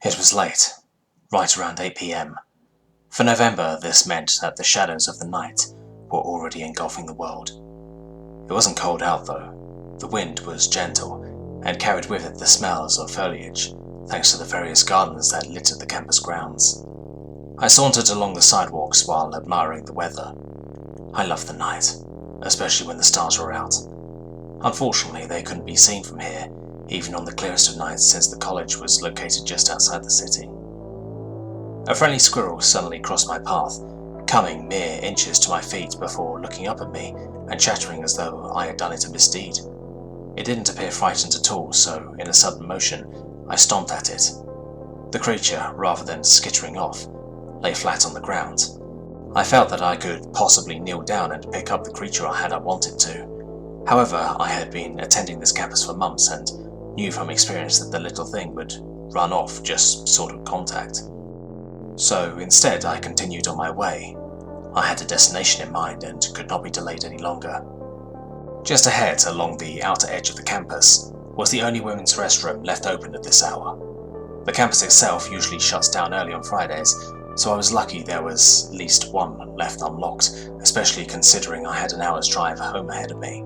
It was late, right around 8 p.m. For November, this meant that the shadows of the night were already engulfing the world. It wasn't cold out though. The wind was gentle and carried with it the smells of foliage, thanks to the various gardens that littered the campus grounds. I sauntered along the sidewalks while admiring the weather. I loved the night, especially when the stars were out. Unfortunately, they couldn't be seen from here, even on the clearest of nights, since the college was located just outside the city. A friendly squirrel suddenly crossed my path, coming mere inches to my feet before looking up at me and chattering as though I had done it a misdeed. It didn't appear frightened at all, so in a sudden motion, I stomped at it. The creature, rather than skittering off, lay flat on the ground. I felt that I could possibly kneel down and pick up the creature had I wanted to. However, I had been attending this campus for months and knew from experience that the little thing would run off just sort of contact. So instead, I continued on my way. I had a destination in mind and could not be delayed any longer. Just ahead, along the outer edge of the campus, was the only women's restroom left open at this hour. The campus itself usually shuts down early on Fridays, so I was lucky there was at least one left unlocked, especially considering I had an hour's drive home ahead of me.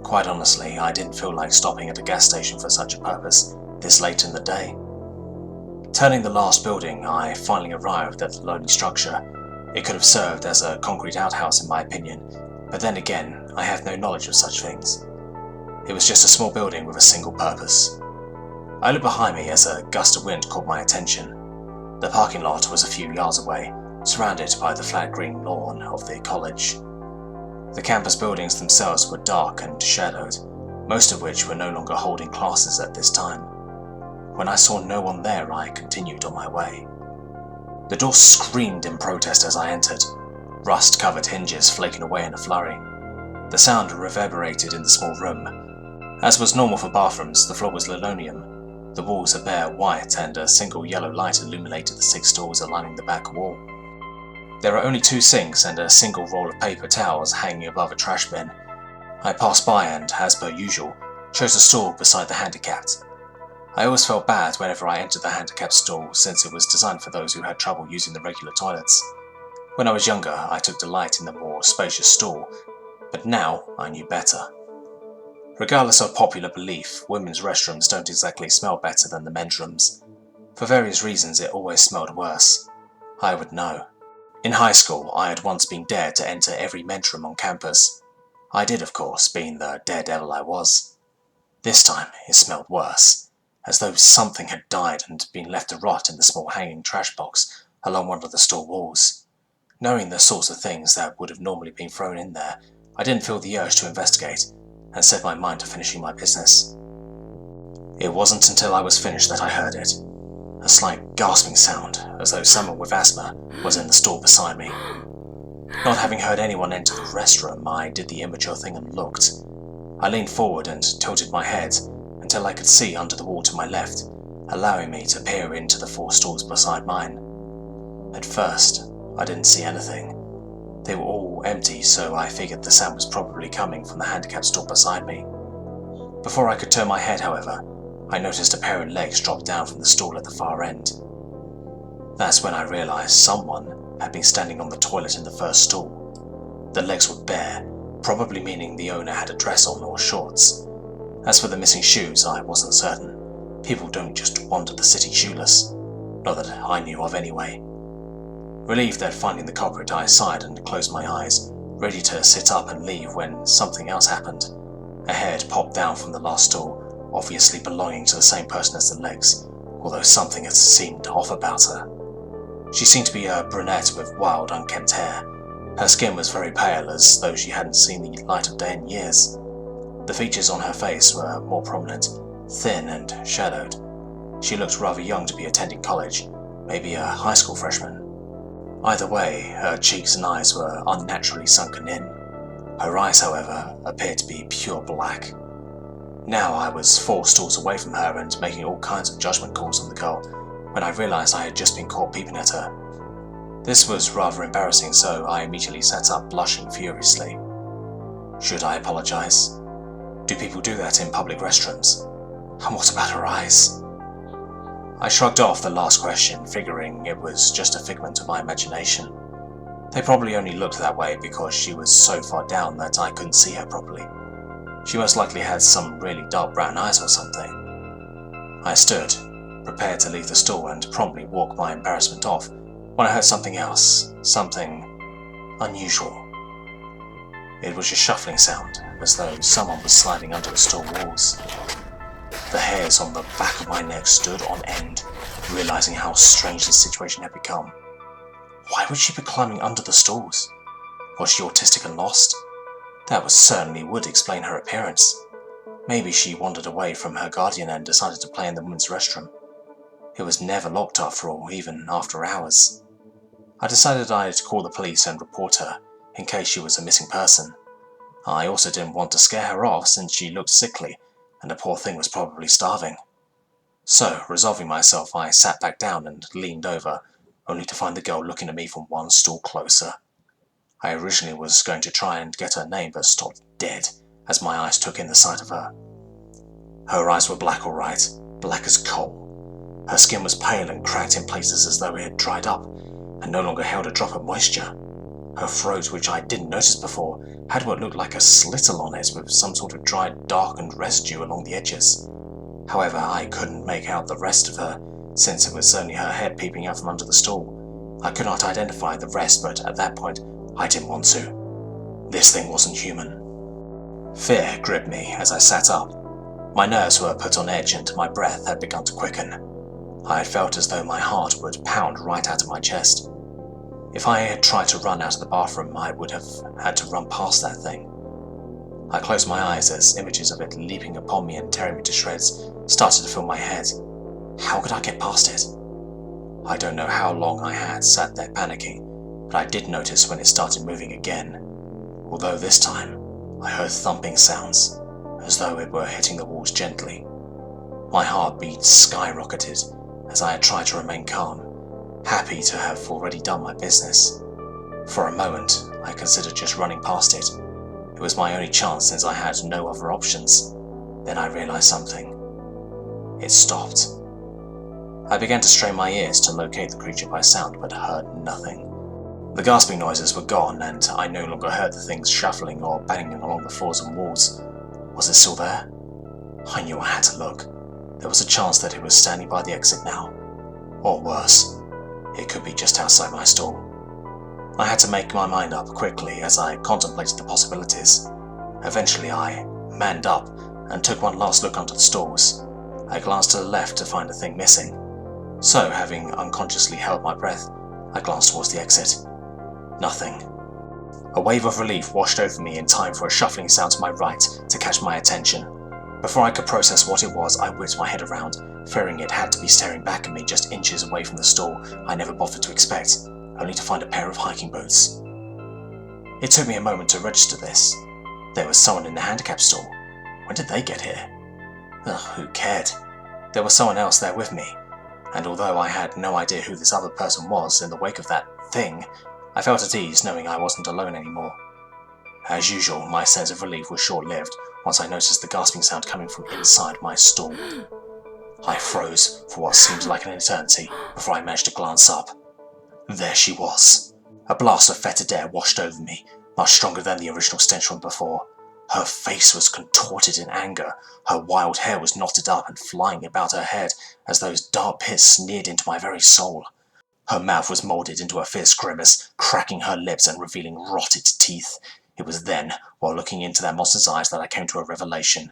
Quite honestly, I didn't feel like stopping at a gas station for such a purpose this late in the day. Turning the last building, I finally arrived at the lonely structure. It could have served as a concrete outhouse in my opinion, but then again, I have no knowledge of such things. It was just a small building with a single purpose. I looked behind me as a gust of wind caught my attention. The parking lot was a few yards away, surrounded by the flat green lawn of the college. The campus buildings themselves were dark and shadowed, most of which were no longer holding classes at this time. When I saw no one there, I continued on my way. The door screamed in protest as I entered, rust-covered hinges flaking away in a flurry. The sound reverberated in the small room. As was normal for bathrooms, the floor was linoleum. The walls are bare white and a single yellow light illuminated the 6 doors aligning the back wall. There are only 2 sinks and a single roll of paper towels hanging above a trash bin. I passed by and, as per usual, chose a stall beside the handicapped. I always felt bad whenever I entered the handicapped stall since it was designed for those who had trouble using the regular toilets. When I was younger, I took delight in the more spacious stall, but now I knew better. Regardless of popular belief, women's restrooms don't exactly smell better than the men's rooms. For various reasons, it always smelled worse. I would know. In high school, I had once been dared to enter every men's room on campus. I did, of course, being the daredevil I was. This time, it smelled worse, as though something had died and been left to rot in the small hanging trash box along one of the store walls. Knowing the sorts of things that would have normally been thrown in there, I didn't feel the urge to investigate, and set my mind to finishing my business. It wasn't until I was finished that I heard it. A slight gasping sound, as though someone with asthma was in the stall beside me. Not having heard anyone enter the restroom, I did the immature thing and looked. I leaned forward and tilted my head until I could see under the wall to my left, allowing me to peer into the 4 stalls beside mine. At first, I didn't see anything. They were all empty, so I figured the sound was probably coming from the handicapped stall beside me. Before I could turn my head, however, I noticed a pair of legs drop down from the stall at the far end. That's when I realized someone had been standing on the toilet in the first stall. The legs were bare, probably meaning the owner had a dress on or shorts. As for the missing shoes, I wasn't certain. People don't just wander the city shoeless. Not that I knew of anyway. Relieved at finding the culprit, I sighed and closed my eyes, ready to sit up and leave when something else happened. A head popped down from the last stall, obviously belonging to the same person as the legs, although something had seemed off about her. She seemed to be a brunette with wild, unkempt hair. Her skin was very pale, as though she hadn't seen the light of day in years. The features on her face were more prominent, thin and shadowed. She looked rather young to be attending college, maybe a high school freshman. Either way, her cheeks and eyes were unnaturally sunken in. Her eyes, however, appeared to be pure black. Now I was 4 stalls away from her and making all kinds of judgment calls on the girl when I realized I had just been caught peeping at her. This was rather embarrassing, so I immediately sat up, blushing furiously. Should I apologize? Do people do that in public restrooms? And what about her eyes? I shrugged off the last question, figuring it was just a figment of my imagination. They probably only looked that way because she was so far down that I couldn't see her properly. She most likely had some really dark brown eyes or something. I stood, prepared to leave the store and promptly walk my embarrassment off, when I heard something else, something unusual. It was a shuffling sound, as though someone was sliding under the store walls. The hairs on the back of my neck stood on end, realizing how strange this situation had become. Why would she be climbing under the stools? Was she autistic and lost? That certainly would explain her appearance. Maybe she wandered away from her guardian and decided to play in the women's restroom. It was never locked after all, even after hours. I decided I'd call the police and report her, in case she was a missing person. I also didn't want to scare her off since she looked sickly, and the poor thing was probably starving. So, resolving myself, I sat back down and leaned over, only to find the girl looking at me from one stool closer. I originally was going to try and get her name, but stopped dead as my eyes took in the sight of her. Her eyes were black, all right, black as coal. Her skin was pale and cracked in places as though it had dried up, and no longer held a drop of moisture. Her throat, which I didn't notice before, had what looked like a slit along it with some sort of dried, darkened residue along the edges. However, I couldn't make out the rest of her, since it was only her head peeping out from under the stool. I could not identify the rest, but at that point, I didn't want to. This thing wasn't human. Fear gripped me as I sat up. My nerves were put on edge and my breath had begun to quicken. I had felt as though my heart would pound right out of my chest. If I had tried to run out of the bathroom, I would have had to run past that thing. I closed my eyes as images of it leaping upon me and tearing me to shreds started to fill my head. How could I get past it? I don't know how long I had sat there panicking, but I did notice when it started moving again, although this time I heard thumping sounds, as though it were hitting the walls gently. My heartbeat skyrocketed as I had tried to remain calm, happy to have already done my business. For a moment, I considered just running past it. It was my only chance since I had no other options. Then I realized something. It stopped. I began to strain my ears to locate the creature by sound, but heard nothing. The gasping noises were gone, and I no longer heard the things shuffling or banging along the floors and walls. Was it still there? I knew I had to look. There was a chance that it was standing by the exit now. Or worse, it could be just outside my stall. I had to make my mind up quickly as I contemplated the possibilities. Eventually I manned up and took one last look under the stalls. I glanced to the left to find the thing missing. So, having unconsciously held my breath, I glanced towards the exit. Nothing. A wave of relief washed over me in time for a shuffling sound to my right to catch my attention. Before I could process what it was, I whipped my head around, fearing it had to be staring back at me just inches away from the stall I never bothered to expect, only to find a pair of hiking boots. It took me a moment to register this. There was someone in the handicap stall. When did they get here? Ugh, who cared? There was someone else there with me, and although I had no idea who this other person was in the wake of that thing, I felt at ease knowing I wasn't alone anymore. As usual, my sense of relief was short-lived once I noticed the gasping sound coming from inside my stall. I froze for what seemed like an eternity before I managed to glance up. There she was. A blast of fetid air washed over me, much stronger than the original stench from before. Her face was contorted in anger, her wild hair was knotted up and flying about her head as those dark pits sneered into my very soul. Her mouth was moulded into a fierce grimace, cracking her lips and revealing rotted teeth. It was then, while looking into that monster's eyes, that I came to a revelation.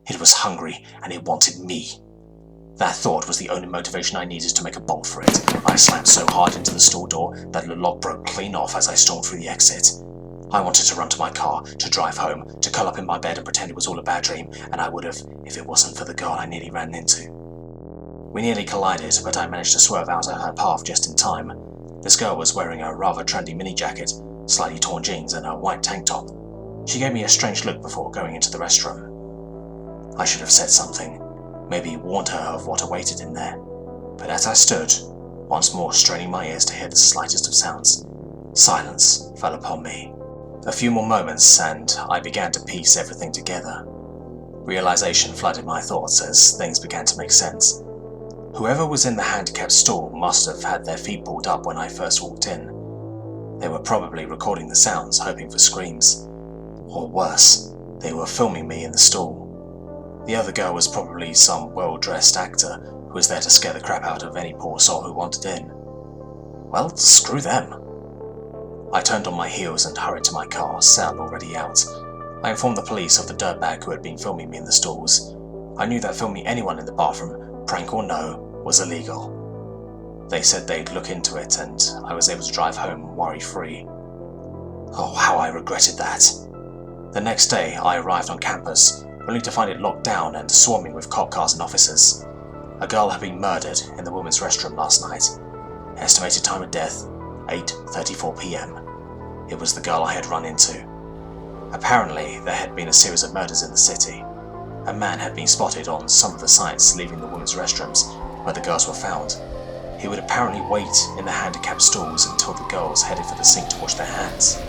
It was hungry, and it wanted me. That thought was the only motivation I needed to make a bolt for it. I slammed so hard into the store door that the lock broke clean off as I stormed through the exit. I wanted to run to my car, to drive home, to curl up in my bed and pretend it was all a bad dream, and I would have if it wasn't for the girl I nearly ran into. We nearly collided, but I managed to swerve out of her path just in time. This girl was wearing a rather trendy mini jacket, slightly torn jeans, and a white tank top. She gave me a strange look before going into the restroom. I should have said something, maybe warned her of what awaited in there. But as I stood, once more straining my ears to hear the slightest of sounds, silence fell upon me. A few more moments and I began to piece everything together. Realization flooded my thoughts as things began to make sense. Whoever was in the handicapped stall must have had their feet pulled up when I first walked in. They were probably recording the sounds, hoping for screams. Or worse, they were filming me in the stall. The other girl was probably some well-dressed actor who was there to scare the crap out of any poor soul who wanted in. Well, screw them. I turned on my heels and hurried to my car, cell already out. I informed the police of the dirtbag who had been filming me in the stalls. I knew that filming anyone in the bathroom, prank or no, was illegal. They said they'd look into it, and I was able to drive home worry-free. Oh, how I regretted that. The next day, I arrived on campus, only to find it locked down and swarming with cop cars and officers. A girl had been murdered in the women's restroom last night. Estimated time of death, 8:34 p.m. It was the girl I had run into. Apparently, there had been a series of murders in the city. A man had been spotted on some of the sites leaving the women's restrooms where the girls were found. He would apparently wait in the handicapped stalls until the girls headed for the sink to wash their hands.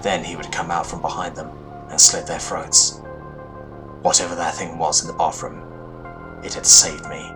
Then he would come out from behind them and slit their throats. Whatever that thing was in the bathroom, it had saved me.